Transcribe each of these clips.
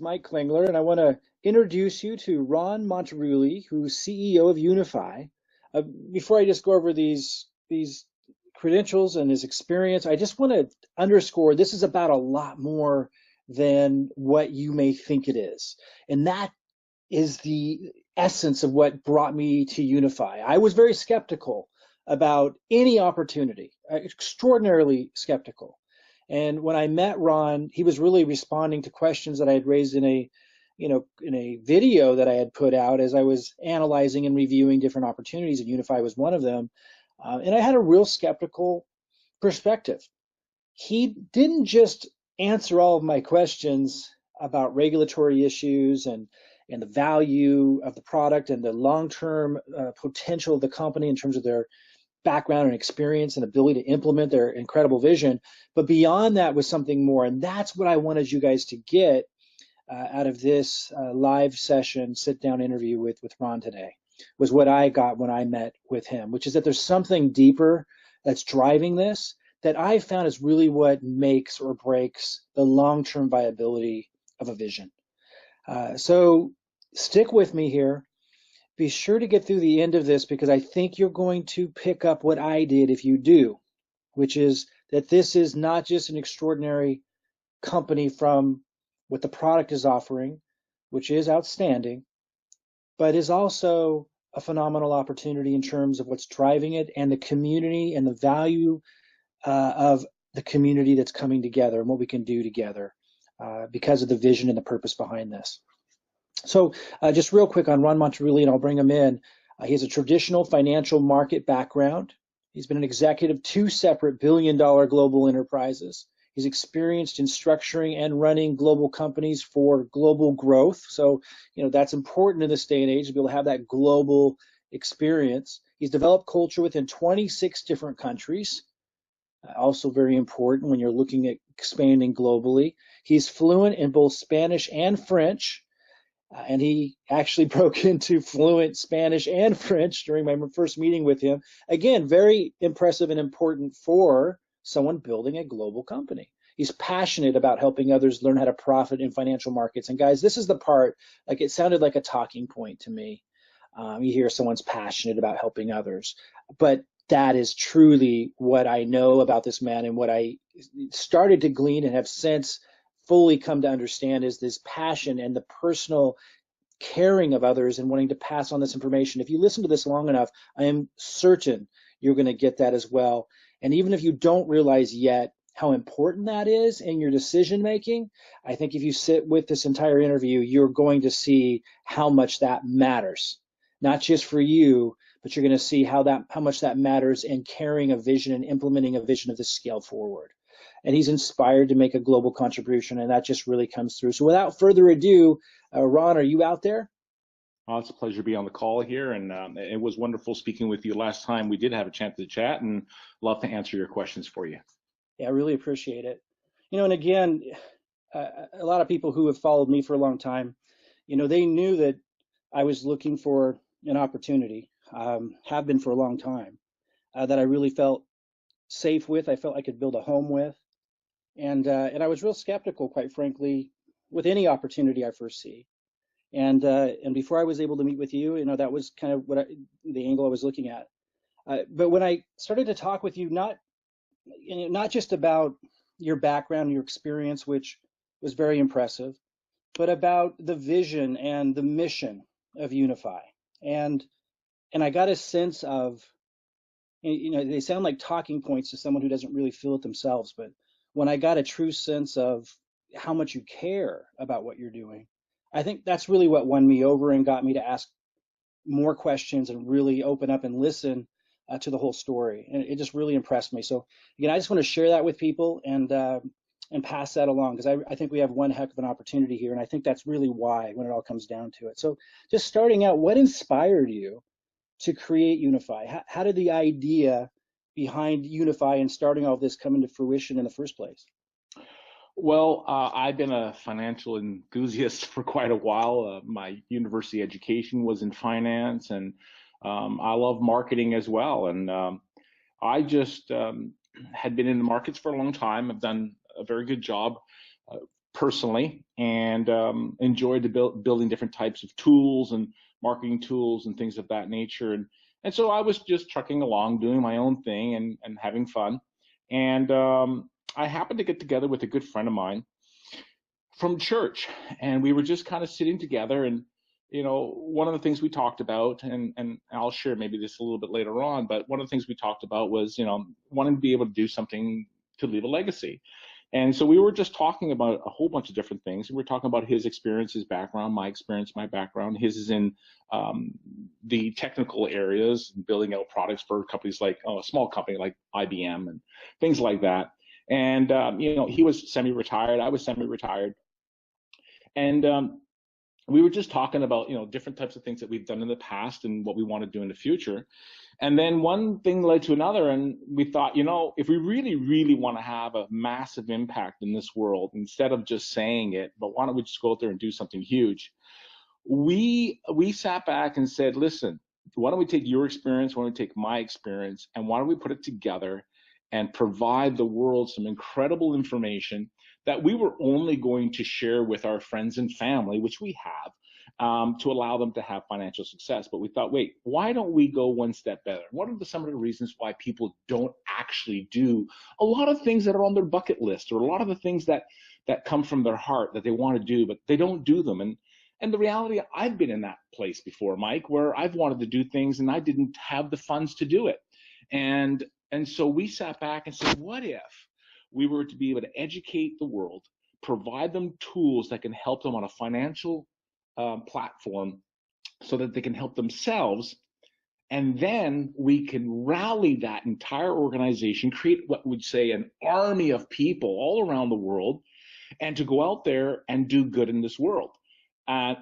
is Mike Klingler, and I want to introduce you to Ron Montaruli, who's CEO of Unifii. Before I just go over these credentials and his experience, I just want to underscore this is about a lot more than what you may think it is, and that is the essence of what brought me to Unifii. I was very skeptical about any opportunity, extraordinarily skeptical. And when I met Ron, he was really responding to questions that I had raised in a video that I had put out as I was analyzing and reviewing different opportunities, and Unifii was one of them. And I had a real skeptical perspective. He didn't just answer all of my questions about regulatory issues and the value of the product and the long-term potential of the company in terms of their background and experience and ability to implement their incredible vision. But beyond that was something more. And that's what I wanted you guys to get out of this live session, sit-down interview with Ron today, was what I got when I met with him, which is that there's something deeper that's driving this that I found is really what makes or breaks the long-term viability of a vision. So stick with me here. Be sure to get through the end of this because I think you're going to pick up what I did if you do, which is that this is not just an extraordinary company from what the product is offering, which is outstanding, but is also a phenomenal opportunity in terms of what's driving it and the community and the value of the community that's coming together and what we can do together because of the vision and the purpose behind this. So just real quick on Ron Montaruli, and I'll bring him in. He has a traditional financial market background. He's been an executive of 2 separate billion-dollar global enterprises. He's experienced in structuring and running global companies for global growth. So, that's important in this day and age to be able to have that global experience. He's developed culture within 26 different countries. Also very important when you're looking at expanding globally. He's fluent in both Spanish and French. And he actually broke into fluent Spanish and French during my first meeting with him. Again, very impressive and important for someone building a global company. He's passionate about helping others learn how to profit in financial markets. And guys, this is the part, like it sounded like a talking point to me. You hear someone's passionate about helping others, but that is truly what I know about this man and what I started to glean and have since fully come to understand is this passion and the personal caring of others and wanting to pass on this information. If you listen to this long enough, I am certain you're going to get that as well. And even if you don't realize yet how important that is in your decision making, I think if you sit with this entire interview, you're going to see how much that matters, not just for you, but you're going to see how much that matters in carrying a vision and implementing a vision of this scale forward. And he's inspired to make a global contribution, and that just really comes through. So without further ado, Ron, are you out there? It's a pleasure to be on the call here, and it was wonderful speaking with you last time. We did have a chance to chat, and love to answer your questions for you. Yeah, I really appreciate it. And again, a lot of people who have followed me for a long time, they knew that I was looking for an opportunity, have been for a long time, that I really felt safe with, I felt I could build a home with. And I was real skeptical, quite frankly, with any opportunity I first see. And before I was able to meet with you, that was kind of the angle I was looking at. But when I started to talk with you, not just about your background, your experience, which was very impressive, but about the vision and the mission of Unifii. And I got a sense of, they sound like talking points to someone who doesn't really feel it themselves, but when I got a true sense of how much you care about what you're doing, I think that's really what won me over and got me to ask more questions and really open up and listen to the whole story. And it just really impressed me. So again, I just want to share that with people and pass that along because I think we have one heck of an opportunity here. And I think that's really why when it all comes down to it. So just starting out, what inspired you to create Unifii? How did the idea behind Unifii and starting all of this come into fruition in the first place? Well, I've been a financial enthusiast for quite a while. My university education was in finance, and I love marketing as well. And I just had been in the markets for a long time. I've done a very good job personally, and enjoyed building different types of tools and marketing tools and things of that nature. And so I was just trucking along, doing my own thing and having fun. And I happened to get together with a good friend of mine from church, and we were just kind of sitting together. And one of the things we talked about, and I'll share maybe this a little bit later on, but one of the things we talked about was wanting to be able to do something to leave a legacy. And so we were just talking about a whole bunch of different things. We were talking about his experience, his background, my experience, my background. His is in the technical areas, building out products for companies like a small company like IBM and things like that. And he was semi-retired, I was semi-retired, and we were just talking about different types of things that we've done in the past and what we want to do in the future. And then one thing led to another, and we thought, if we really, really want to have a massive impact in this world, instead of just saying it, but why don't we just go out there and do something huge? We sat back and said, listen, why don't we take your experience, why don't we take my experience, and why don't we put it together and provide the world some incredible information that we were only going to share with our friends and family, which we have, to allow them to have financial success. But we thought, wait, why don't we go one step better? What are some of the reasons why people don't actually do a lot of things that are on their bucket list, or a lot of the things that come from their heart that they want to do, but they don't do them? And the reality, I've been in that place before, Mike, where I've wanted to do things and I didn't have the funds to do it. And so we sat back and said, what if we were to be able to educate the world, provide them tools that can help them on a financial platform so that they can help themselves, and then we can rally that entire organization, create what we'd say an army of people all around the world, and to go out there and do good in this world.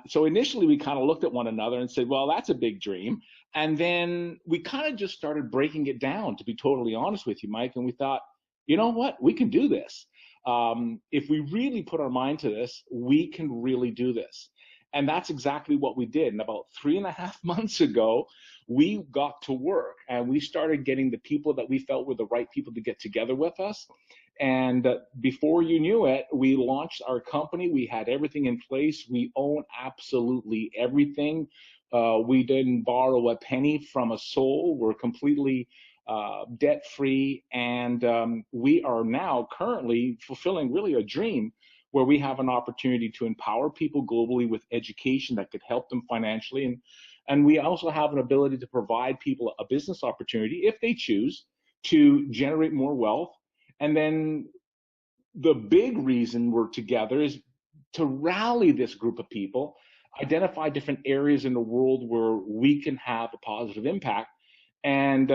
So initially we kind of looked at one another and said, well, that's a big dream. And then we kind of just started breaking it down, to be totally honest with you, Mike. And we thought, you know what, we can do this. If we really put our mind to this, we can really do this. And that's exactly what we did. And about 3.5 months ago, we got to work and we started getting the people that we felt were the right people to get together with us. And before you knew it, we launched our company. We had everything in place. We own absolutely everything. We didn't borrow a penny from a soul. We're completely debt-free. And we are now currently fulfilling really a dream where we have an opportunity to empower people globally with education that could help them financially. And we also have an ability to provide people a business opportunity, if they choose, to generate more wealth. And then the big reason we're together is to rally this group of people, identify different areas in the world where we can have a positive impact, and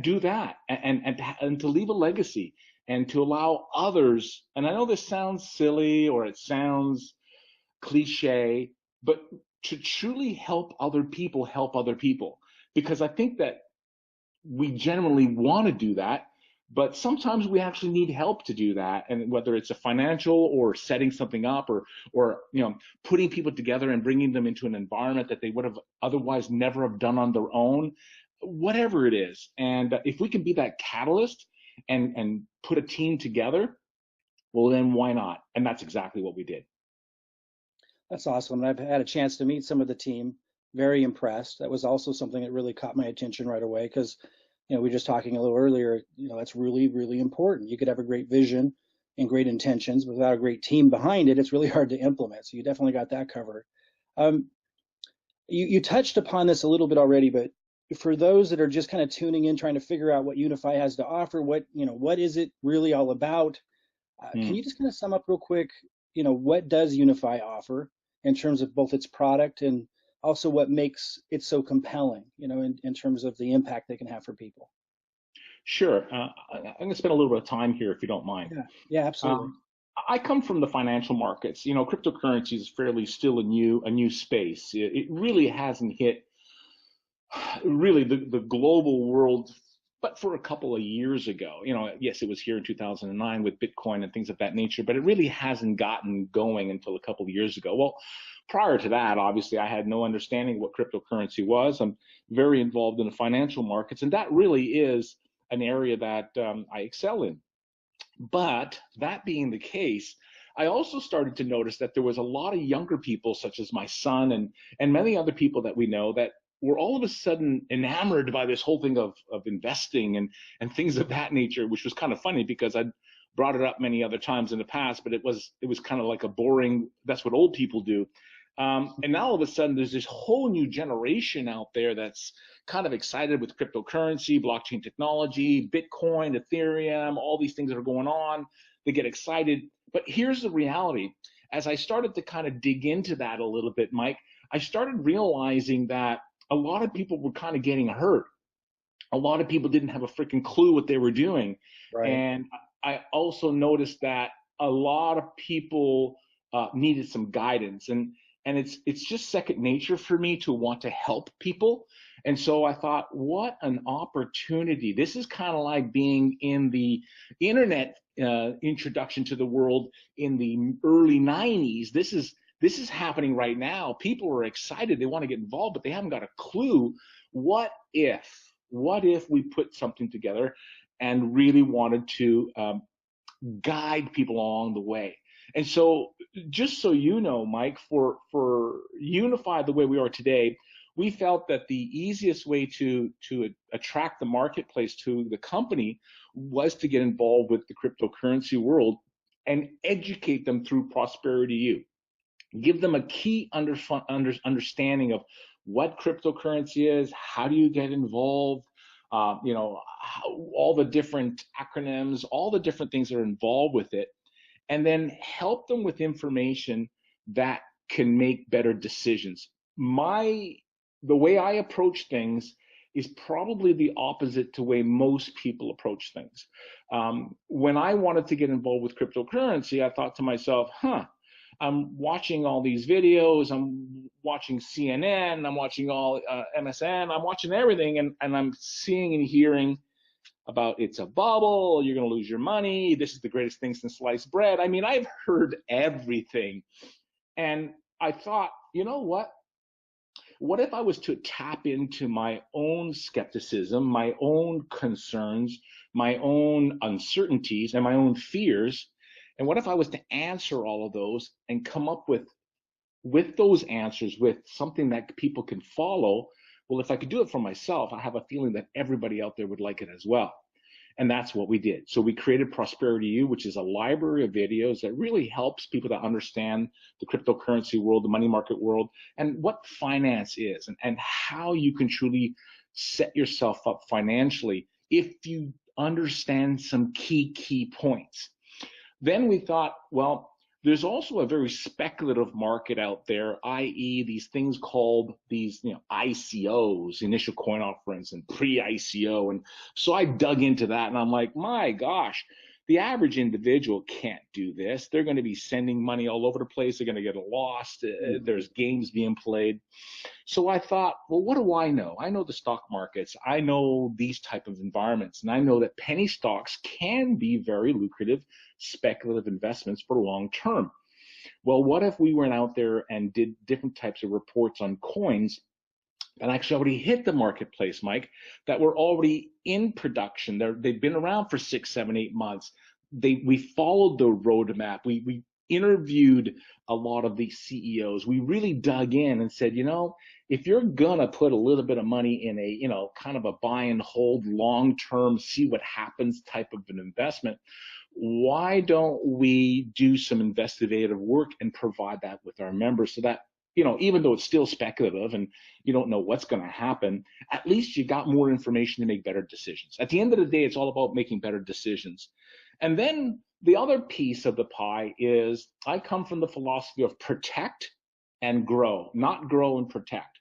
do that, and to leave a legacy, and to allow others. And I know this sounds silly or it sounds cliche, but to truly help other people, because I think that we generally want to do that, but sometimes we actually need help to do that. And whether it's a financial or setting something up, or putting people together and bringing them into an environment that they would have otherwise never have done on their own, whatever it is. And if we can be that catalyst and put a team together, well, then why not? And that's exactly what we did. That's awesome. I've had a chance to meet some of the team. Very impressed. That was also something that really caught my attention right away, because we were just talking a little earlier. That's really, really important. You could have a great vision and great intentions, but without a great team behind it, it's really hard to implement. So you definitely got that covered. You touched upon this a little bit already, but for those that are just kind of tuning in, trying to figure out what Unifii has to offer, what is it really all about? Can you just kind of sum up real quick, what does Unifii offer in terms of both its product and also what makes it so compelling, in terms of the impact they can have for people? Sure. I'm going to spend a little bit of time here, if you don't mind. Yeah, absolutely. I come from the financial markets. Cryptocurrency is fairly still a new space. It really hasn't hit really the global world, but for a couple of years ago. Yes, it was here in 2009 with Bitcoin and things of that nature, but it really hasn't gotten going until a couple of years ago. Well, prior to that, obviously, I had no understanding what cryptocurrency was. I'm very involved in the financial markets, and that really is an area that I excel in. But that being the case, I also started to notice that there was a lot of younger people, such as my son and many other people that we know, that were all of a sudden enamored by this whole thing of investing and things of that nature, which was kind of funny because I'd brought it up many other times in the past, but it was kind of like a boring, that's what old people do. And now all of a sudden there's this whole new generation out there that's kind of excited with cryptocurrency, blockchain technology, Bitcoin, Ethereum, all these things that are going on. They get excited. But here's the reality. As I started to kind of dig into that a little bit, Mike, I started realizing that a lot of people were kind of getting hurt. A lot of people didn't have a freaking clue what they were doing. Right. And I also noticed that a lot of people needed some guidance. And it's just second nature for me to want to help people. And so I thought, what an opportunity. This is kind of like being in the internet introduction to the world in the early 90s. This is happening right now. People are excited. They want to get involved, but they haven't got a clue. What if we put something together and really wanted to guide people along the way? And so, just so you know, Mike, for Unify the way we are today, we felt that the easiest way to attract the marketplace to the company was to get involved with the cryptocurrency world and educate them through Prosperity U. Give them a key understanding of what cryptocurrency is, how do you get involved, all the different acronyms, all the different things that are involved with it, and then help them with information that can make better decisions. The way I approach things is probably the opposite to the way most people approach things. When I wanted to get involved with cryptocurrency, I thought to myself, I'm watching all these videos, I'm watching CNN, I'm watching all MSN, I'm watching everything, and I'm seeing and hearing about it's a bubble, you're going to lose your money, this is the greatest thing since sliced bread. I mean, I've heard everything. And I thought, you know what? What if I was to tap into my own skepticism, my own concerns, my own uncertainties, and my own fears? And what if I was to answer all of those and come up with those answers with something that people can follow? Well, if I could do it for myself, I have a feeling that everybody out there would like it as well. And that's what we did. So we created Prosperity U, which is a library of videos that really helps people to understand the cryptocurrency world, the money market world, and what finance is, and how you can truly set yourself up financially if you understand some key points. Then we thought, well, there's also a very speculative market out there, i.e. these things called these, ICOs, initial coin offerings, and pre-ICO. And so I dug into that and I'm like, my gosh, the average individual can't do this. They're going to be sending money all over the place. They're going to get lost. There's games being played. So I thought, well, what do I know? I know the stock markets. I know these type of environments. And I know that penny stocks can be very lucrative, speculative investments for long term. Well, what if we went out there and did different types of reports on coins that actually already hit the marketplace, Mike, that were already in production? They've been around for 6, 7, 8 months. We followed the roadmap. We interviewed a lot of these CEOs. We really dug in and said, if you're gonna put a little bit of money in a, kind of a buy and hold long term, see what happens type of an investment, why don't we do some investigative work and provide that with our members so that, even though it's still speculative and you don't know what's going to happen, at least you got more information to make better decisions. At the end of the day, it's all about making better decisions. And then the other piece of the pie is I come from the philosophy of protect and grow, not grow and protect.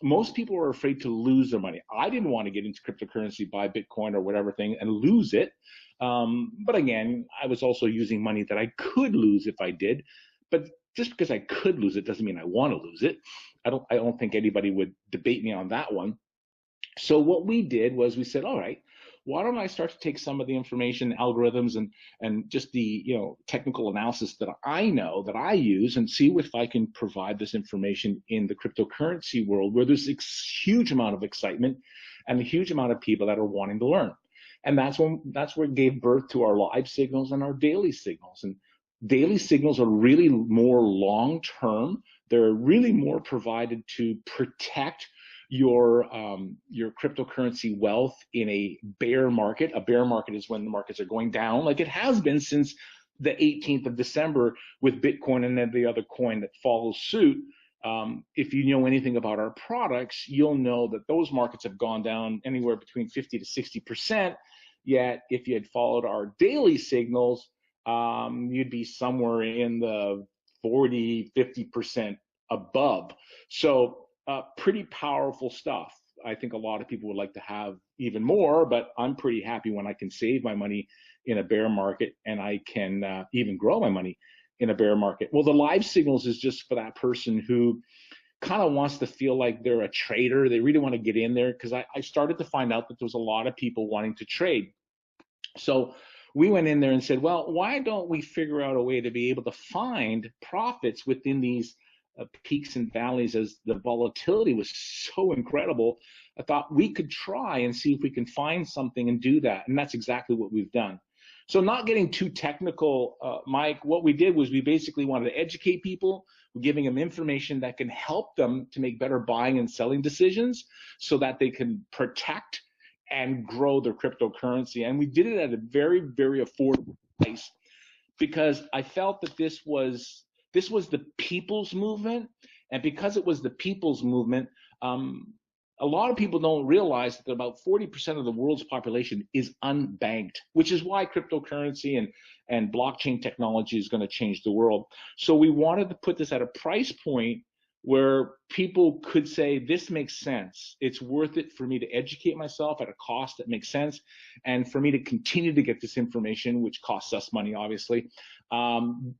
Most people are afraid to lose their money. I didn't want to get into cryptocurrency, buy Bitcoin or whatever thing and lose it. But again, I was also using money that I could lose if I did. But just because I could lose it doesn't mean I want to lose it. I don't think anybody would debate me on that one. So what we did was we said, all right, why don't I start to take some of the information, algorithms, and just the technical analysis that I know that I use, and see if I can provide this information in the cryptocurrency world where there's a huge amount of excitement and a huge amount of people that are wanting to learn. And that's where it gave birth to our live signals and our daily signals. And Daily signals are really more long term. They're really more provided to protect your cryptocurrency wealth in a bear market. A bear market is when the markets are going down, like it has been since the 18th of December with Bitcoin and every other coin that follows suit. If you know anything about our products, you'll know that those markets have gone down anywhere between 50 to 60%. Yet, if you had followed our daily signals, you'd be somewhere in the 40, 50% above. So, pretty powerful stuff. I think a lot of people would like to have even more, but I'm pretty happy when I can save my money in a bear market and I can even grow my money in a bear market. Well, the live signals is just for that person who kind of wants to feel like they're a trader. They really want to get in there because I started to find out that there was a lot of people wanting to trade. So we went in there and said, well, why don't we figure out a way to be able to find profits within these peaks and valleys as the volatility was so incredible? I thought we could try and see if we can find something and do that. And that's exactly what we've done. So not getting too technical, Mike, what we did was we basically wanted to educate people, giving them information that can help them to make better buying and selling decisions so that they can protect and grow their cryptocurrency. And we did it at a very, very affordable price because I felt that this was the people's movement. And because it was the people's movement, a lot of people don't realize that about 40% of the world's population is unbanked, which is why cryptocurrency and blockchain technology is going to change the world. So we wanted to put this at a price point where people could say, this makes sense. It's worth it for me to educate myself at a cost that makes sense. And for me to continue to get this information, which costs us money, obviously,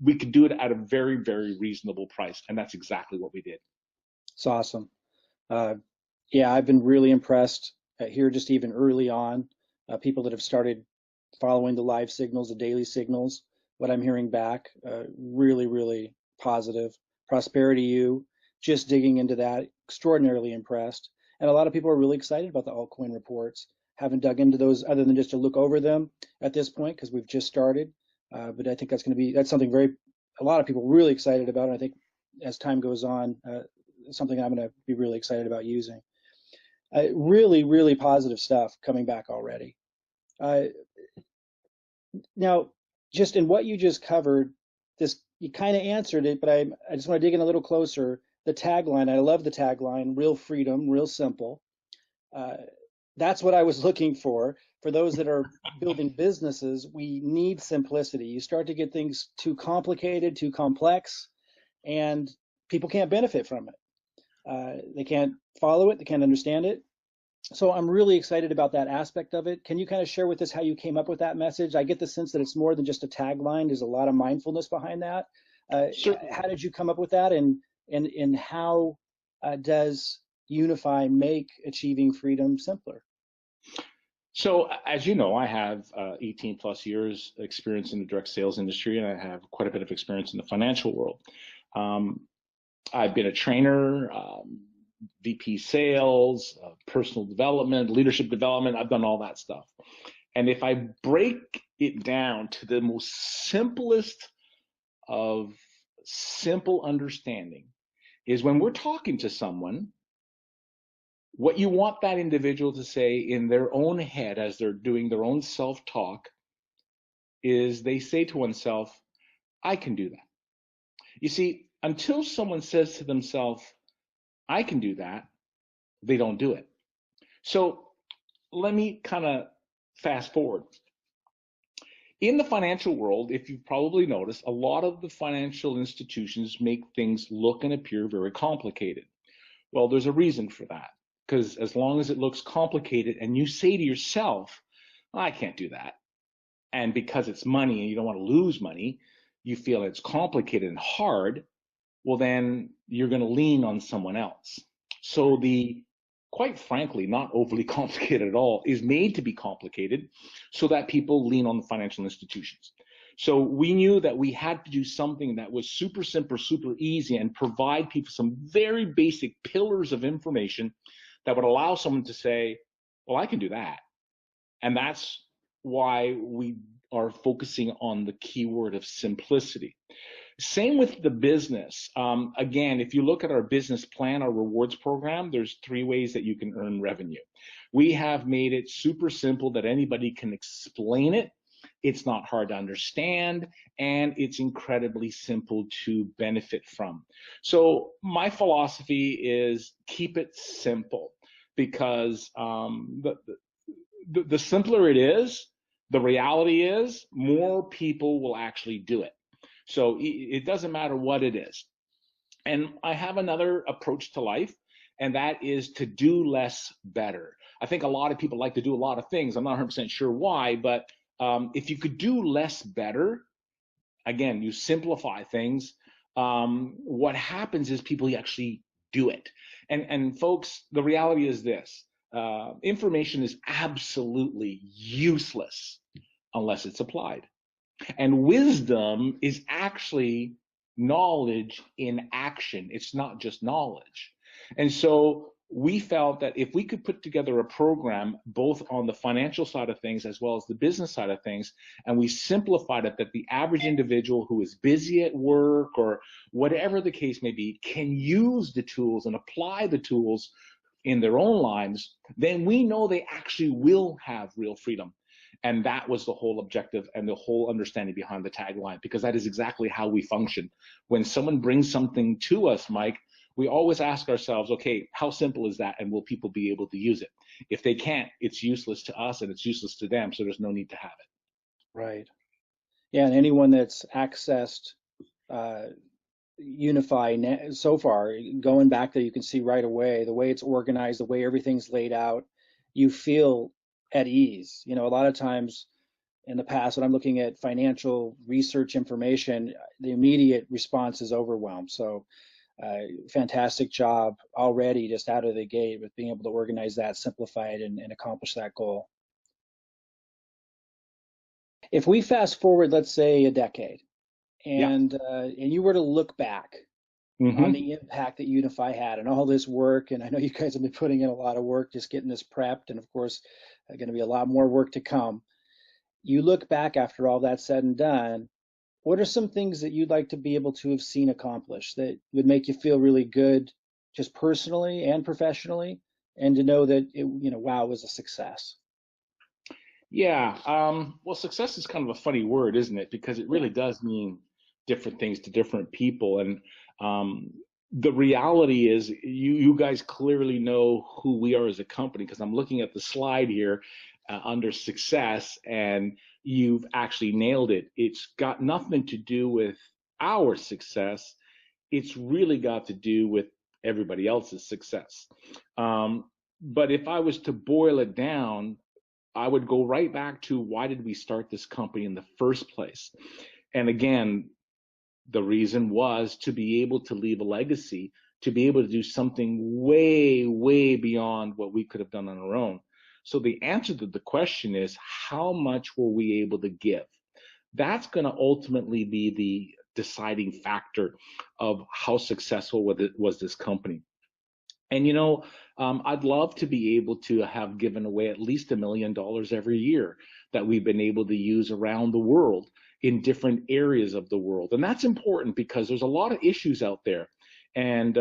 we could do it at a very, very reasonable price. And that's exactly what we did. It's awesome. Yeah, I've been really impressed here just even early on. People that have started following the live signals, the daily signals, what I'm hearing back, really, really positive. Prosperity U, just digging into that, extraordinarily impressed. And a lot of people are really excited about the altcoin reports. Haven't dug into those other than just to look over them at this point because we've just started. But I think that's something a lot of people really excited about. And I think as time goes on, something I'm going to be really excited about using. Really, really positive stuff coming back already. Now, just in what you just covered, you kind of answered it, but I just want to dig in a little closer. The tagline, I love the tagline, real freedom, real simple. That's what I was looking for. For those that are building businesses, we need simplicity. You start to get things too complicated, too complex, and people can't benefit from it. They can't follow it, they can't understand it. So I'm really excited about that aspect of it. Can you kind of share with us how you came up with that message? I get the sense that it's more than just a tagline. There's a lot of mindfulness behind that. Sure. How did you come up with that, and how does Unifii make achieving freedom simpler? So, as you know, I have 18 plus years experience in the direct sales industry, and I have quite a bit of experience in the financial world. I've been a trainer, VP sales, personal development, leadership development. I've done all that stuff. And if I break it down to the most simplest of simple understanding is when we're talking to someone, what you want that individual to say in their own head as they're doing their own self-talk is they say to oneself, I can do that. You see, until someone says to themselves, I can do that, they don't do it. So let me kind of fast forward. In the financial world, if you've probably noticed, a lot of the financial institutions make things look and appear very complicated. Well, there's a reason for that, because as long as it looks complicated and you say to yourself, I can't do that, and because it's money and you don't want to lose money, you feel it's complicated and hard, well, then you're going to lean on someone else. So the, quite frankly, not overly complicated at all, is made to be complicated so that people lean on the financial institutions. So we knew that we had to do something that was super simple, super easy, and provide people some very basic pillars of information that would allow someone to say, well, I can do that. And that's why we are focusing on the keyword of simplicity. Same with the business. Again, if you look at our business plan, our rewards program, there's three ways that you can earn revenue. We have made it super simple that anybody can explain it. It's not hard to understand, and it's incredibly simple to benefit from. So my philosophy is keep it simple, because the simpler it is, the reality is more people will actually do it. So it doesn't matter what it is. And I have another approach to life, and that is to do less better. I think a lot of people like to do a lot of things. I'm not 100% sure why, but if you could do less better, again, you simplify things. What happens is people actually do it. And folks, the reality is this: information is absolutely useless unless it's applied. And wisdom is actually knowledge in action. It's not just knowledge. And so we felt that if we could put together a program both on the financial side of things as well as the business side of things, and we simplified it, that the average individual who is busy at work or whatever the case may be can use the tools and apply the tools in their own lives, then we know they actually will have real freedom. And that was the whole objective and the whole understanding behind the tagline, because that is exactly how we function. When someone brings something to us, Mike, we always ask ourselves, okay, how simple is that? And will people be able to use it? If they can't, it's useless to us and it's useless to them. So there's no need to have it. Right. Yeah, and anyone that's accessed uh, Unifii so far, going back there, you can see right away the way it's organized, the way everything's laid out, you feel at ease. You know, a lot of times in the past, when I'm looking at financial research information, the immediate response is overwhelmed. So, fantastic job already just out of the gate with being able to organize that, simplify it, and accomplish that goal. If we fast forward, let's say a decade, Yeah. and you were to look back on Mm-hmm. the impact that Unifii had and all this work, and I know you guys have been putting in a lot of work just getting this prepped, and of course, going to be a lot more work to come. You look back after all that's said and done, what are some things that you'd like to be able to have seen accomplished that would make you feel really good, just personally and professionally, and to know that it, wow, it was a success? Yeah. Well, success is kind of a funny word, isn't it? Because it Yeah. really does mean different things to different people. And um, the reality is, you guys clearly know who we are as a company, because I'm looking at the slide here under success, and you've actually nailed it. It's got nothing to do with our success. It's really got to do with everybody else's success. Um, but if I was to boil it down, I would go right back to, why did we start this company in the first place? And again, the reason was to be able to leave a legacy, to be able to do something way, way beyond what we could have done on our own. So the answer to the question is, how much were we able to give? That's going to ultimately be the deciding factor of how successful was this company. And I'd love to be able to have given away at least $1 million every year that we've been able to use around the world in different areas of the world. And that's important because there's a lot of issues out there. And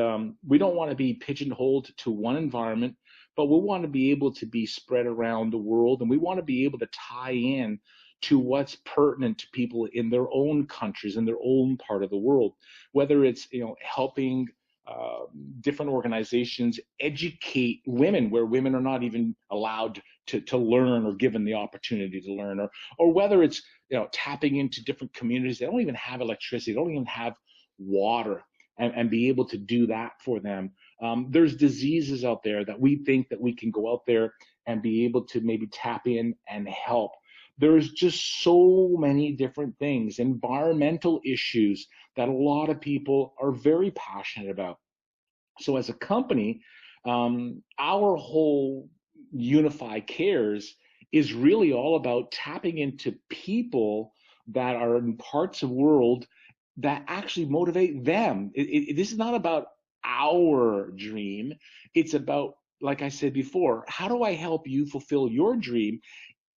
we don't want to be pigeonholed to one environment, but we want to be able to be spread around the world. And we want to be able to tie in to what's pertinent to people in their own countries, in their own part of the world, whether it's, helping uh, different organizations educate women where women are not even allowed to learn or given the opportunity to learn, or whether it's tapping into different communities that don't even have electricity, don't even have water, and be able to do that for them. There's diseases out there that we think that we can go out there and be able to maybe tap in and help. There's just so many different things, environmental issues that a lot of people are very passionate about. So as a company, our whole Unifii Cares is really all about tapping into people that are in parts of the world that actually motivate them. This is not about our dream. It's about, like I said before, how do I help you fulfill your dream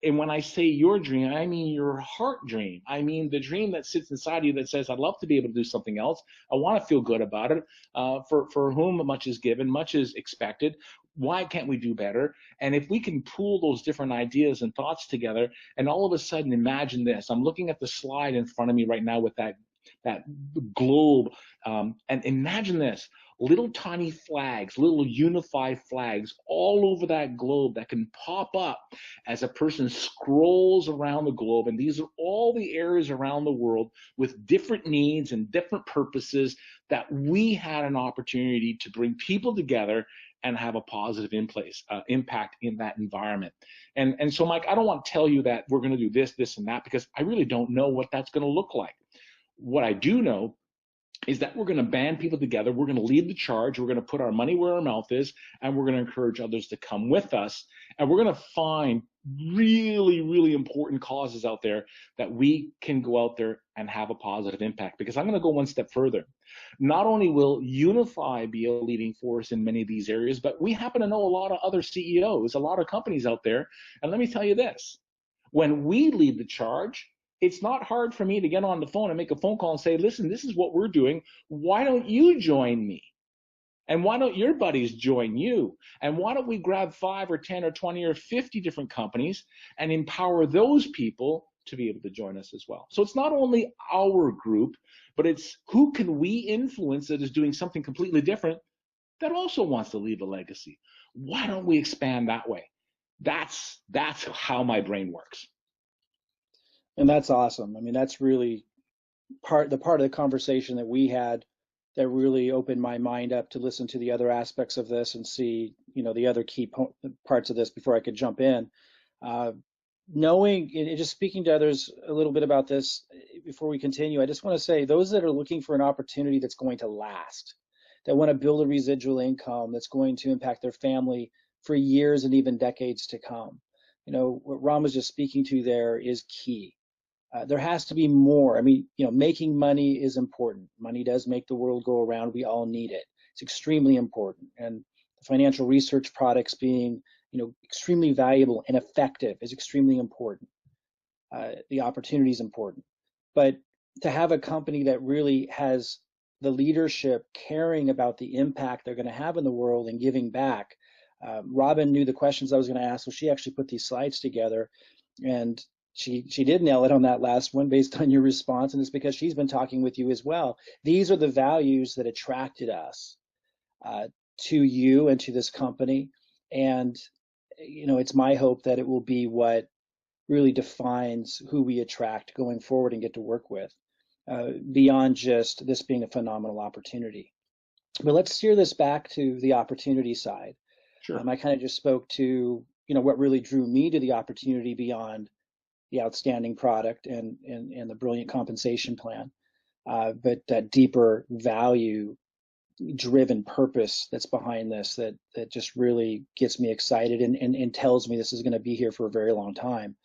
And when I say your dream, I mean your heart dream. I mean the dream that sits inside you that says, I'd love to be able to do something else. I want to feel good about it. For whom much is given, much is expected. Why can't we do better? And if we can pool those different ideas and thoughts together, and all of a sudden imagine this. I'm looking at the slide in front of me right now with that globe. And imagine this, little tiny flags, little Unifii flags all over that globe that can pop up as a person scrolls around the globe. And these are all the areas around the world with different needs and different purposes that we had an opportunity to bring people together and have a positive impact in that environment. And so, Mike, I don't want to tell you that we're going to do this, this, and that, because I really don't know what that's going to look like. What I do know is that we're going to band people together. We're going to lead the charge. We're going to put our money where our mouth is, and we're going to encourage others to come with us. And we're going to find really, really important causes out there that we can go out there and have a positive impact. Because I'm going to go one step further. Not only will Unifii be a leading force in many of these areas, but we happen to know a lot of other CEOs, a lot of companies out there. And let me tell you this, when we lead the charge, it's not hard for me to get on the phone and make a phone call and say, listen, this is what we're doing. Why don't you join me? And why don't your buddies join you? And why don't we grab 5 or 10 or 20 or 50 different companies and empower those people to be able to join us as well? So it's not only our group, but it's who can we influence that is doing something completely different that also wants to leave a legacy. Why don't we expand that way? That's how my brain works. And that's awesome. I mean, that's really part of the conversation that we had that really opened my mind up to listen to the other aspects of this and see, the other key parts of this before I could jump in. Uh, Knowing and just speaking to others a little bit about this before we continue, I just want to say those that are looking for an opportunity that's going to last, that want to build a residual income that's going to impact their family for years and even decades to come. What Ron was just speaking to there is key. There has to be more. I mean, making money is important. Money does make the world go around. We all need it. It's extremely important. And the financial research products being, extremely valuable and effective is extremely important. The opportunity is important. But to have a company that really has the leadership caring about the impact they're going to have in the world and giving back. Robin knew the questions I was going to ask, so she actually put these slides together. And she did nail it on that last one based on your response, and it's because she's been talking with you as well. These are the values that attracted us to you and to this company, and it's my hope that it will be what really defines who we attract going forward and get to work with, beyond just this being a phenomenal opportunity. But let's steer this back to the opportunity side. Sure. I kind of just spoke to what really drew me to the opportunity beyond the outstanding product and the brilliant compensation plan, but that deeper value driven purpose that's behind this that just really gets me excited and tells me this is going to be here for a very long time.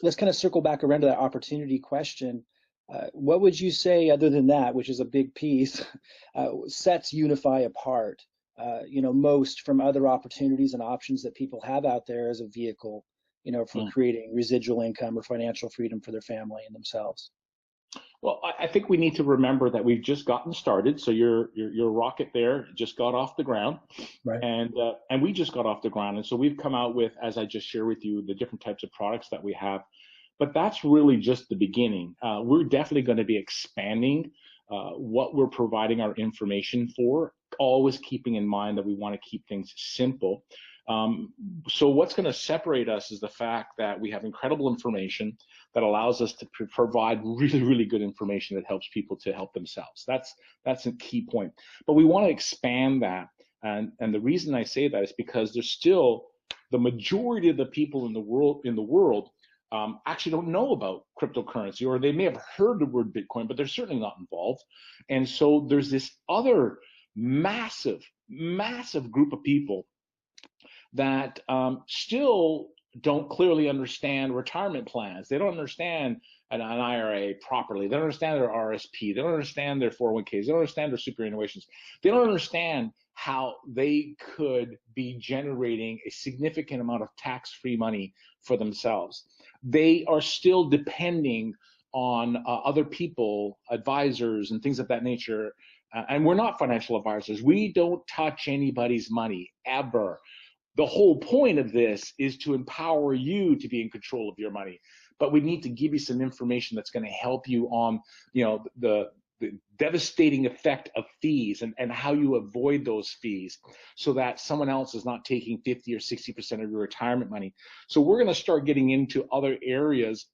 Let's kind of circle back around to that opportunity question. What would you say, other than that, which is a big piece, sets Unifii apart, most from other opportunities and options that people have out there as a vehicle, for creating residual income or financial freedom for their family and themselves? Well, I think we need to remember that we've just gotten started. So your rocket there just got off the ground, Right. And we just got off the ground. And so we've come out with, as I just shared with you, the different types of products that we have. But that's really just the beginning. We're definitely going to be expanding what we're providing our information for, always keeping in mind that we want to keep things simple. So what's going to separate us is the fact that we have incredible information that allows us to provide really, really good information that helps people to help themselves. That's a key point. But we want to expand that. And the reason I say that is because there's still the majority of the people in the world actually don't know about cryptocurrency, or they may have heard the word Bitcoin, but they're certainly not involved. And so there's this other massive, massive group of people that still don't clearly understand retirement plans. They don't understand an IRA properly. They don't understand their RSP. They don't understand their 401ks. They don't understand their superannuations. They don't understand how they could be generating a significant amount of tax-free money for themselves. they are still depending on other people, advisors, and things of that nature. And we're not financial advisors. We don't touch anybody's money ever. The whole point of this is to empower you to be in control of your money. But we need to give you some information that's going to help you on, the devastating effect of fees and how you avoid those fees so that someone else is not taking 50 or 60% of your retirement money. So we're going to start getting into other areas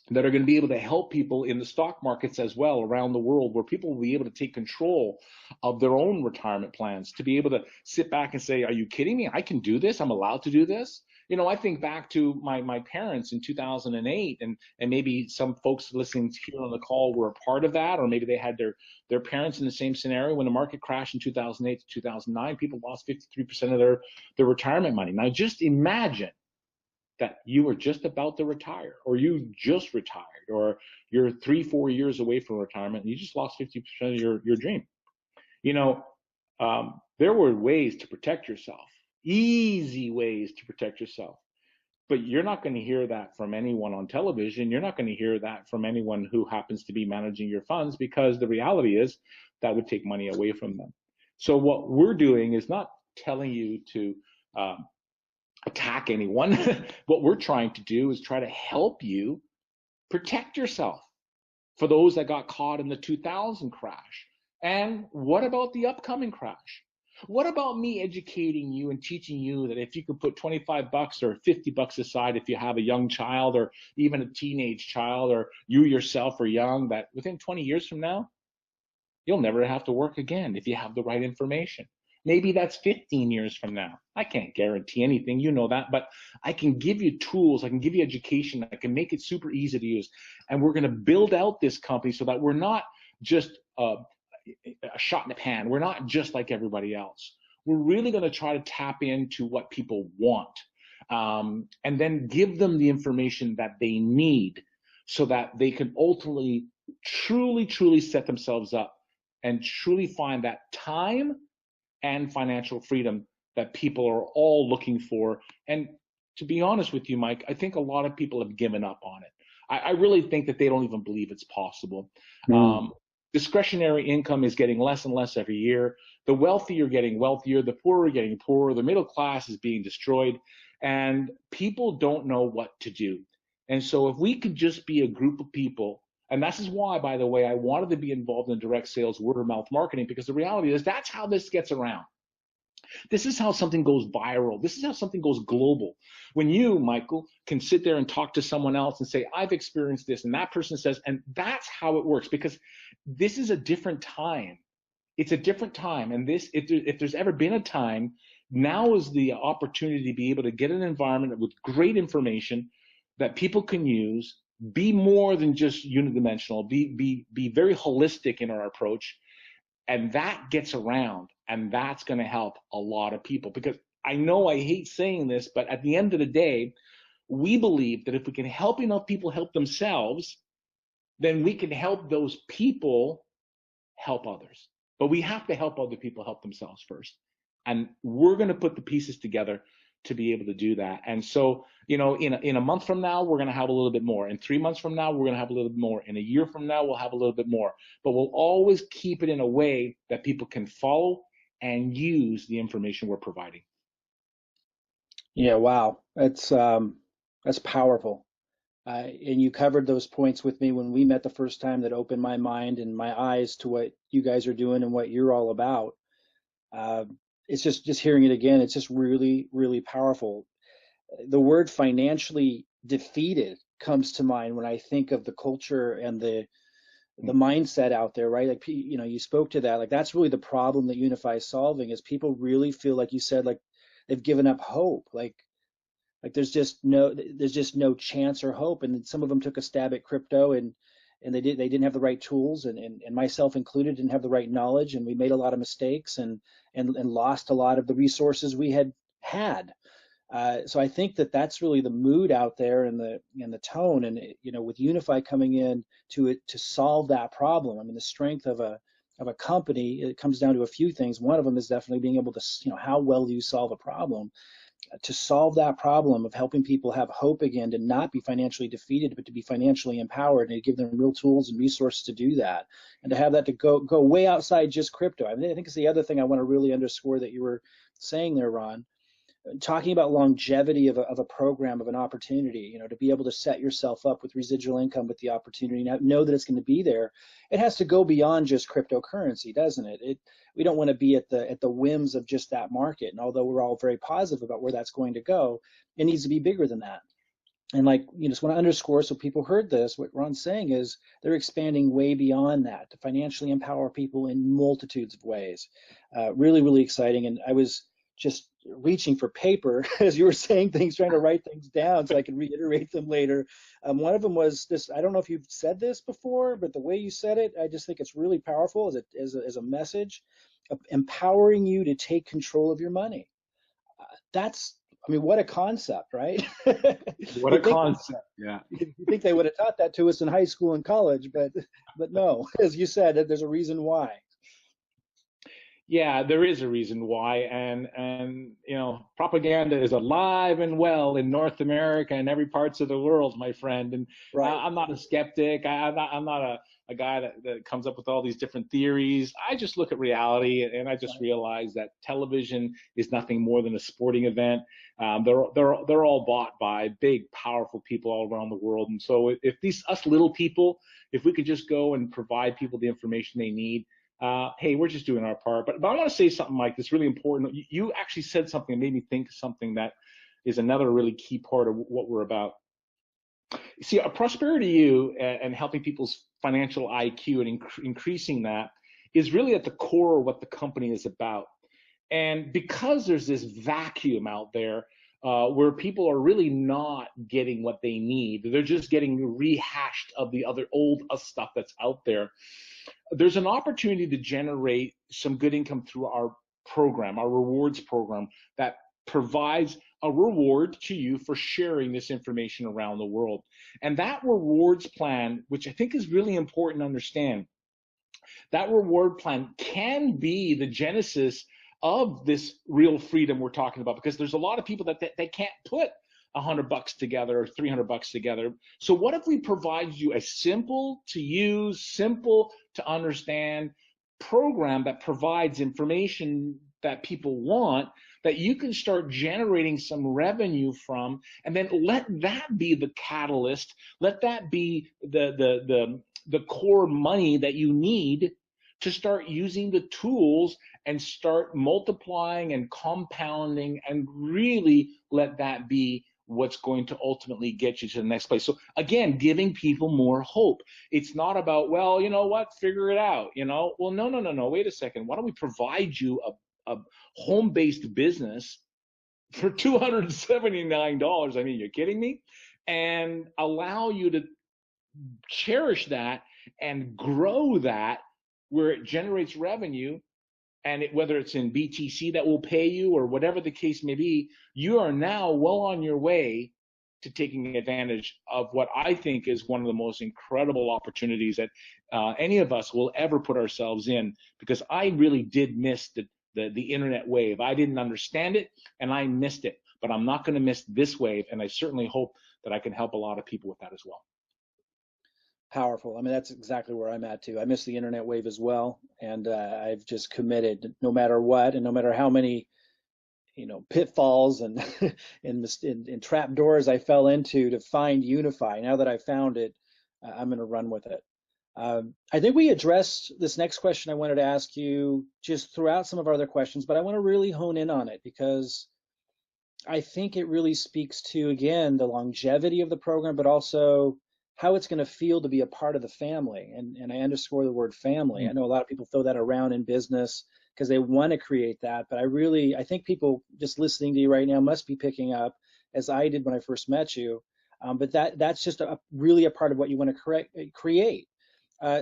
that are going to be able to help people in the stock markets as well around the world, where people will be able to take control of their own retirement plans, to be able to sit back and say, are you kidding me? I can do this. I'm allowed to do this. I think back to my parents in 2008, and maybe some folks listening here on the call were a part of that, or maybe they had their parents in the same scenario. When the market crashed in 2008 to 2009, people lost 53% of their retirement money. Now just imagine that you were just about to retire, or you just retired, or you're 3-4 years away from retirement and you just lost 50% of your dream. There were ways to protect yourself, easy ways to protect yourself. But you're not going to hear that from anyone on television. You're not going to hear that from anyone who happens to be managing your funds, because the reality is that would take money away from them. So what we're doing is not telling you to attack anyone. What we're trying to do is try to help you protect yourself for those that got caught in the 2000 crash. And what about the upcoming crash? What about me educating you and teaching you that if you could put 25 bucks or 50 bucks aside, if you have a young child or even a teenage child, or you yourself are young, that within 20 years from now, you'll never have to work again if you have the right information. Maybe that's 15 years from now. I can't guarantee anything, you know that, but I can give you tools, I can give you education, I can make it super easy to use. And we're going to build out this company so that we're not just a shot in the pan. We're not just like everybody else. We're really going to try to tap into what people want, and then give them the information that they need so that they can ultimately truly set themselves up and truly find that time and financial freedom that people are all looking for. And to be honest with you, Mike, I think a lot of people have given up on it. I really think that they don't even believe it's possible. Discretionary income is getting less and less every year. The wealthy are getting wealthier, the poor are getting poorer, the middle class is being destroyed, and people don't know what to do. And so if we could just be a group of people, and this is why, by the way, I wanted to be involved in direct sales, word of mouth marketing, because the reality is that's how this gets around. This is how something goes viral. This is how something goes global. When you, Michael, can sit there and talk to someone else and say, I've experienced this, and that person says, and that's how it works, because this is a different time. It's a different time. And this, if there's ever been a time, now is the opportunity to be able to get an environment with great information that people can use, be more than just unidimensional, be very holistic in our approach. And that gets around, and that's going to help a lot of people. Because I know I hate saying this, but at the end of the day, we believe that if we can help enough people help themselves, then we can help those people help others. But we have to help other people help themselves first. And we're going to put the pieces together to be able to do that. And so, in a month from now, we're going to have a little bit more. In 3 months from now, we're going to have a little bit more. In a year from now, we'll have a little bit more. But we'll always keep it in a way that people can follow and use the information we're providing. Yeah, wow. That's powerful. And you covered those points with me when we met the first time, that opened my mind and my eyes to what you guys are doing and what you're all about. It's just hearing it again, it's just really, really powerful. The word financially defeated comes to mind when I think of the culture and the mindset out there, right? Like, you spoke to that. Like, that's really the problem that Unifii is solving, is people really feel, like you said, like they've given up hope. Like there's just no chance or hope. And some of them took a stab at crypto, and they didn't have the right tools, and myself included didn't have the right knowledge, and we made a lot of mistakes and lost a lot of the resources we had. So I think that that's really the mood out there, and the tone, and with Unifii coming in to solve that problem. I mean, the strength of a company, it comes down to a few things. One of them is definitely being able to, how well do you solve a problem? to solve that problem of helping people have hope again, to not be financially defeated, but to be financially empowered, and to give them real tools and resources to do that, and to have that to go way outside just crypto. I mean, I think it's the other thing I want to really underscore that you were saying there, Ron, talking about longevity of a program, of an opportunity, to be able to set yourself up with residual income with the opportunity, know that it's going to be there. It has to go beyond just cryptocurrency, doesn't it? We don't want to be at the whims of just that market. And although we're all very positive about where that's going to go, it needs to be bigger than that. And just want to underscore, so people heard this, what Ron's saying is they're expanding way beyond that to financially empower people in multitudes of ways. Really, really exciting. And I was just reaching for paper as you were saying things, trying to write things down so I can reiterate them later. One of them was this, I don't know if you've said this before, but the way you said it, I just think it's really powerful as a message, empowering you to take control of your money. What a concept, right? What a concept. Yeah. You think they would have taught that to us in high school and college, but no, as you said, there's a reason why. Yeah, there is a reason why, and propaganda is alive and well in North America and every parts of the world, my friend. And Right. I'm not a skeptic. I'm not a guy that comes up with all these different theories. I just look at reality, and I just realize that television is nothing more than a sporting event. They're all bought by big, powerful people all around the world. And so if us little people, if we could just go and provide people the information they need, hey, we're just doing our part. But I want to say something, Mike, that's really important. You actually said something that made me think of something that is another really key part of what we're about. You see, Prosperity U and helping people's financial IQ and increasing that is really at the core of what the company is about. And because there's this vacuum out there where people are really not getting what they need, they're just getting rehashed of the other old stuff that's out there. There's an opportunity to generate some good income through our program, our rewards program, that provides a reward to you for sharing this information around the world. And that rewards plan, which I think is really important to understand, that reward plan can be the genesis of this real freedom we're talking about, because there's a lot of people that they can't put $100 together or $300 together. So what if we provide you a simple to use, simple to understand program that provides information that people want, that you can start generating some revenue from, and then let that be the catalyst, let that be the core money that you need to start using the tools and start multiplying and compounding, and really let that be what's going to ultimately get you to the next place. So again, giving people more hope. It's not about, well, you know what, figure it out, Well, no, wait a second. Why don't we provide you a home-based business for $279? I mean, you're kidding me? And allow you to cherish that and grow that where it generates revenue, and whether it's in BTC that will pay you or whatever the case may be, you are now well on your way to taking advantage of what I think is one of the most incredible opportunities that any of us will ever put ourselves in, because I really did miss the internet wave. I didn't understand it, and I missed it, but I'm not going to miss this wave, and I certainly hope that I can help a lot of people with that as well. Powerful. I mean, that's exactly where I'm at too. I miss the internet wave as well, and I've just committed, no matter what, and no matter how many, pitfalls and and trap doors I fell into, to find Unifii. Now that I found it, I'm going to run with it. I think we addressed this next question I wanted to ask you just throughout some of our other questions, but I want to really hone in on it, because I think it really speaks to, again, the longevity of the program, but also how it's going to feel to be a part of the family. And I underscore the word family. I know a lot of people throw that around in business because they want to create that, but I think people just listening to you right now must be picking up, as I did when I first met you. But that's just really a part of what you want to create.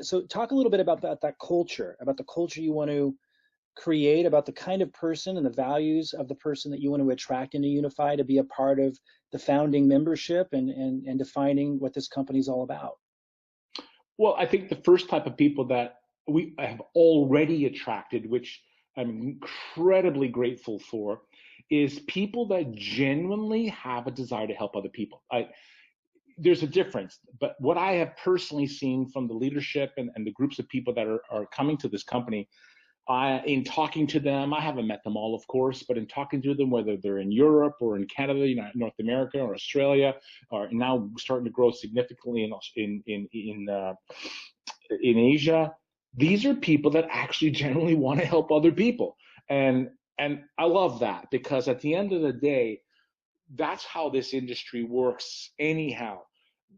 So talk a little bit about that culture, about the culture you want to create, about the kind of person and the values of the person that you want to attract into Unifii to be a part of the founding membership and defining what this company is all about. Well, I think the first type of people that we have already attracted, which I'm incredibly grateful for, is people that genuinely have a desire to help other people. There's a difference, but what I have personally seen from the leadership and the groups of people that are coming to this company, in talking to them, I haven't met them all, of course, but in talking to them, whether they're in Europe or in Canada, North America or Australia, or now starting to grow significantly in Asia, these are people that actually genuinely want to help other people, and I love that, because at the end of the day, that's how this industry works anyhow.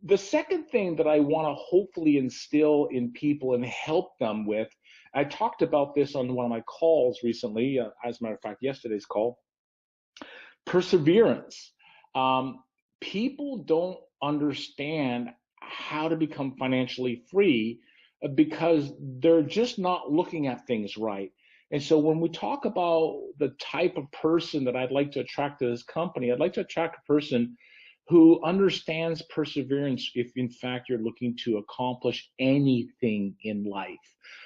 The second thing that I want to hopefully instill in people and help them with, I talked about this on one of my calls recently, as a matter of fact, yesterday's call, perseverance. People don't understand how to become financially free because they're just not looking at things right. And so when we talk about the type of person that I'd like to attract to this company, I'd like to attract a person who understands perseverance if in fact you're looking to accomplish anything in life,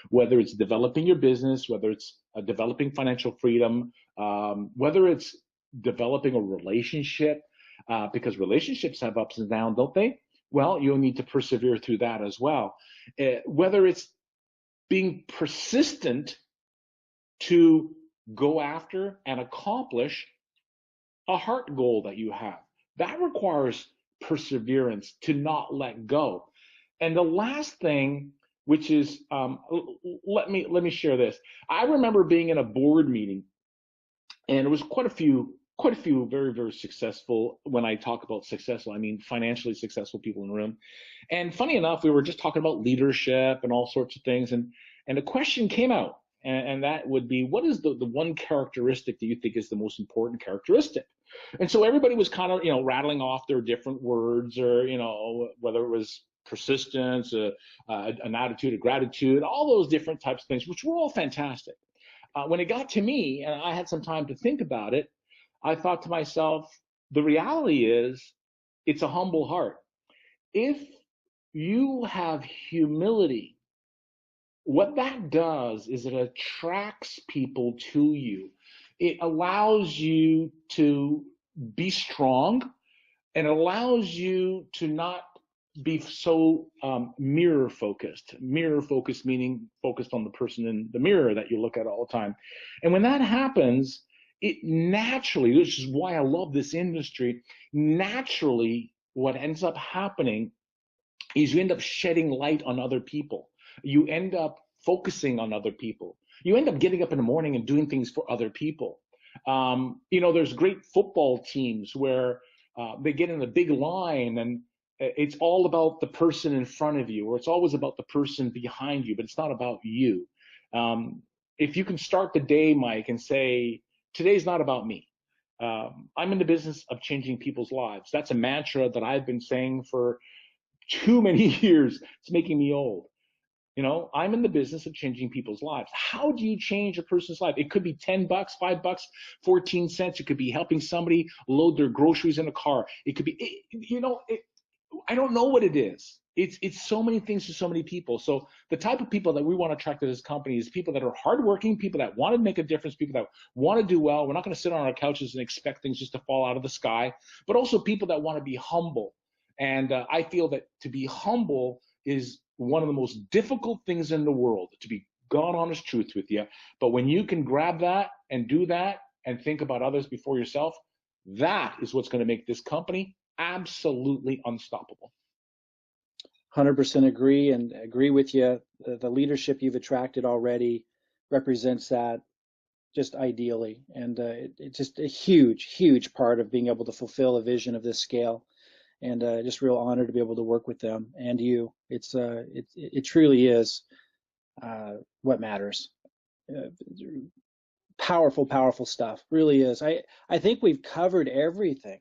whether it's developing your business, whether it's developing financial freedom, whether it's developing a relationship, because relationships have ups and downs, don't they? Well, you'll need to persevere through that as well. Whether it's being persistent to go after and accomplish a heart goal that you have, that requires perseverance to not let go. And the last thing, which is, let me share this. I remember being in a board meeting, and it was quite a few very, very successful. When I talk about successful, I mean financially successful people in the room. And funny enough, we were just talking about leadership and all sorts of things, and a question came out, and that would be, what is the one characteristic that you think is the most important characteristic? And so everybody was kind of, rattling off their different words, or, whether it was persistence, an attitude of gratitude, all those different types of things, which were all fantastic. When it got to me and I had some time to think about it, I thought to myself, the reality is it's a humble heart. If you have humility, what that does is it attracts people to you. It allows you to be strong, and it allows you to not be so mirror focused. Mirror focused meaning focused on the person in the mirror that you look at all the time. And when that happens, it naturally, which is why I love this industry, naturally what ends up happening is you end up shedding light on other people. You end up focusing on other people. You end up getting up in the morning and doing things for other people. There's great football teams where they get in a big line, and it's all about the person in front of you, or it's always about the person behind you, but it's not about you. If you can start the day, Mike, and say, today's not about me. I'm in the business of changing people's lives. That's a mantra that I've been saying for too many years. It's making me old. I'm in the business of changing people's lives. How do you change a person's life? It could be $10, $5, 14 cents. It could be helping somebody load their groceries in a car. It could be, I don't know what it is. It's so many things to so many people. So the type of people that we want to attract to this company is people that are hardworking, people that want to make a difference, people that want to do well. We're not going to sit on our couches and expect things just to fall out of the sky, but also people that want to be humble. And I feel that to be humble is one of the most difficult things in the world, to be God honest truth with you. But when you can grab that and do that and think about others before yourself, that is what's going to make this company absolutely unstoppable. 100% agree, and agree with you. The leadership you've attracted already represents that just ideally. And it's just a huge, huge part of being able to fulfill a vision of this scale. And just real honor to be able to work with them and you. It truly is what matters. Powerful stuff, really is. I think we've covered everything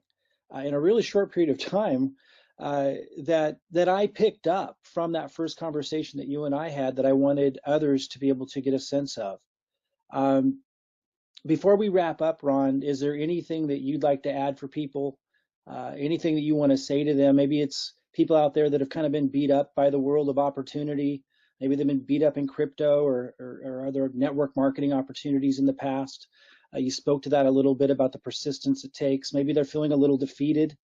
in a really short period of time that I picked up from that first conversation that you and I had, that I wanted others to be able to get a sense of. Before we wrap up, Ron, is there anything that you'd like to add for people? Anything that you want to say to them? Maybe it's people out there that have kind of been beat up by the world of opportunity. Maybe they've been beat up in crypto or other network marketing opportunities in the past. You spoke to that a little bit about the persistence it takes. Maybe they're feeling a little defeated.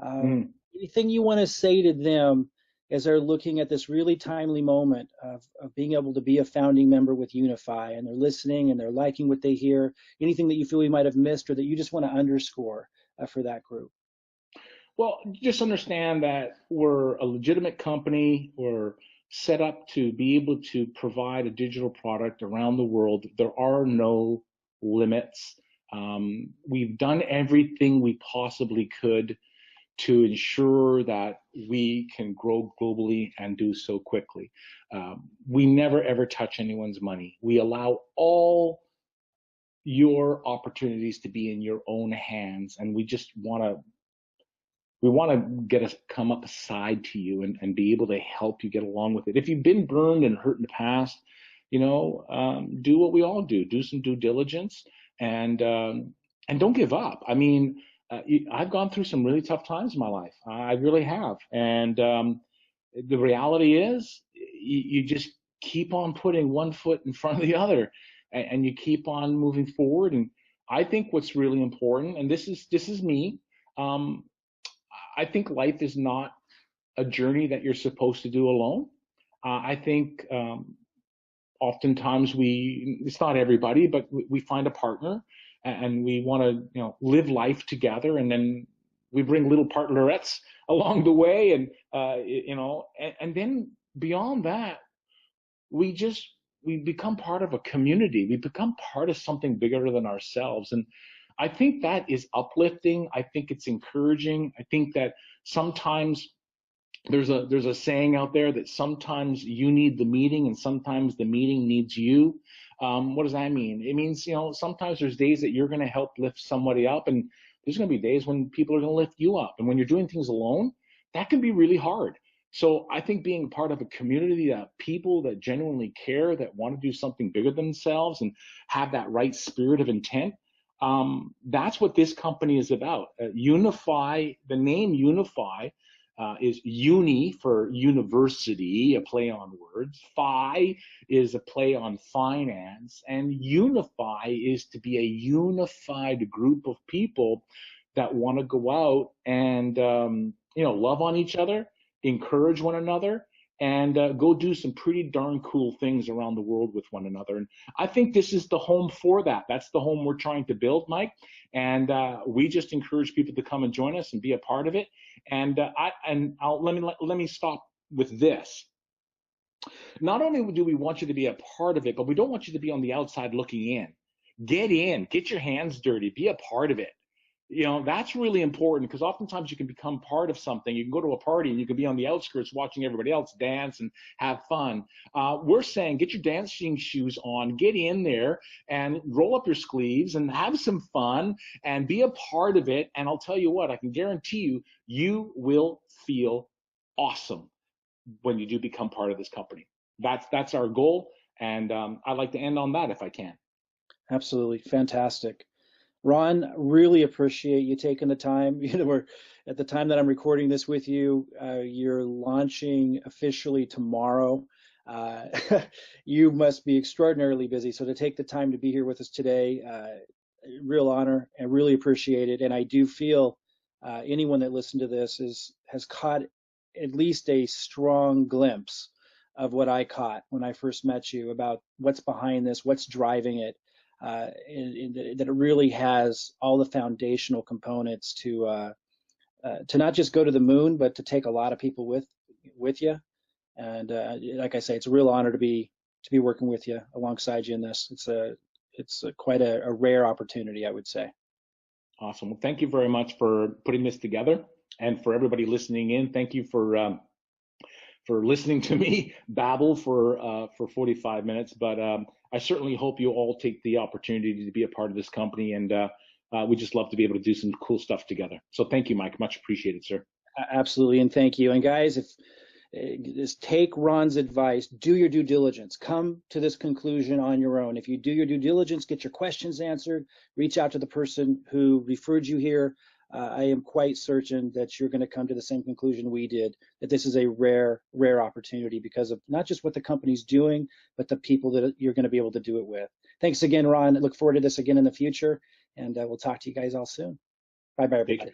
Mm. Anything you want to say to them as they're looking at this really timely moment of being able to be a founding member with Unifii, and they're listening and they're liking what they hear? Anything that you feel we might have missed or that you just want to underscore for that group? Well, just understand that we're a legitimate company. We're set up to be able to provide a digital product around the world. There are no limits. We've done everything we possibly could to ensure that we can grow globally and do so quickly. We never ever touch anyone's money. We allow all your opportunities to be in your own hands, and we want to get us come up aside to you and be able to help you get along with it. If you've been burned and hurt in the past, do what we all do. Do some due diligence and don't give up. I mean, I've gone through some really tough times in my life. I really have. And the reality is, you just keep on putting one foot in front of the other, and you keep on moving forward. And I think what's really important, and this is me. Um, I think life is not a journey that you're supposed to do alone. I think oftentimes it's not everybody, but we find a partner and we want to, live life together, and then we bring little partnerettes along the way, and then beyond that, we just we become part of a community. We become part of something bigger than ourselves, and I think that is uplifting. I think it's encouraging. I think that sometimes there's a saying out there that sometimes you need the meeting and sometimes the meeting needs you. What does that mean? It means, sometimes there's days that you're going to help lift somebody up, and there's going to be days when people are going to lift you up. And when you're doing things alone, that can be really hard. So I think being part of a community that people that genuinely care, that want to do something bigger than themselves and have that right spirit of intent, that's what this company is about. Unifii, the name Unifii, is uni for university, a play on words. Phi is a play on finance. And Unifii is to be a unified group of people that want to go out and, love on each other, encourage one another, and go do some pretty darn cool things around the world with one another. And I think this is the home for that. That's the home we're trying to build, Mike. And we just encourage people to come and join us and be a part of it. And let me stop with this. Not only do we want you to be a part of it, but we don't want you to be on the outside looking in, get your hands dirty, be a part of it. That's really important, because oftentimes you can become part of something. You can go to a party and you can be on the outskirts watching everybody else dance and have fun. We're saying get your dancing shoes on, get in there and roll up your sleeves and have some fun and be a part of it. And I'll tell you what, I can guarantee you, you will feel awesome when you do become part of this company. That's our goal. And I'd like to end on that if I can. Absolutely. Fantastic. Ron, really appreciate you taking the time. We're at the time that I'm recording this with you. You're launching officially tomorrow. Uh, you must be extraordinarily busy. So to take the time to be here with us today, real honor, and really appreciate it. And I do feel anyone that listened to this has caught at least a strong glimpse of what I caught when I first met you about what's behind this, what's driving it. That it really has all the foundational components to not just go to the moon, but to take a lot of people with you. And like I say, it's a real honor to be working with you alongside you in this. It's quite a rare opportunity, I would say. Awesome. Well, thank you very much for putting this together, and for everybody listening in. Thank you for listening to me babble for 45 minutes. But I certainly hope you all take the opportunity to be a part of this company, and we just love to be able to do some cool stuff together. So thank you, Mike. Much appreciated, sir. Absolutely, and thank you. And guys, if just take Ron's advice, do your due diligence, come to this conclusion on your own. If you do your due diligence, get your questions answered, reach out to the person who referred you here. I am quite certain that you're going to come to the same conclusion we did, that this is a rare opportunity because of not just what the company's doing, but the people that you're going to be able to do it with. Thanks again, Ron. I look forward to this again in the future, and we'll talk to you guys all soon. Bye-bye, everybody.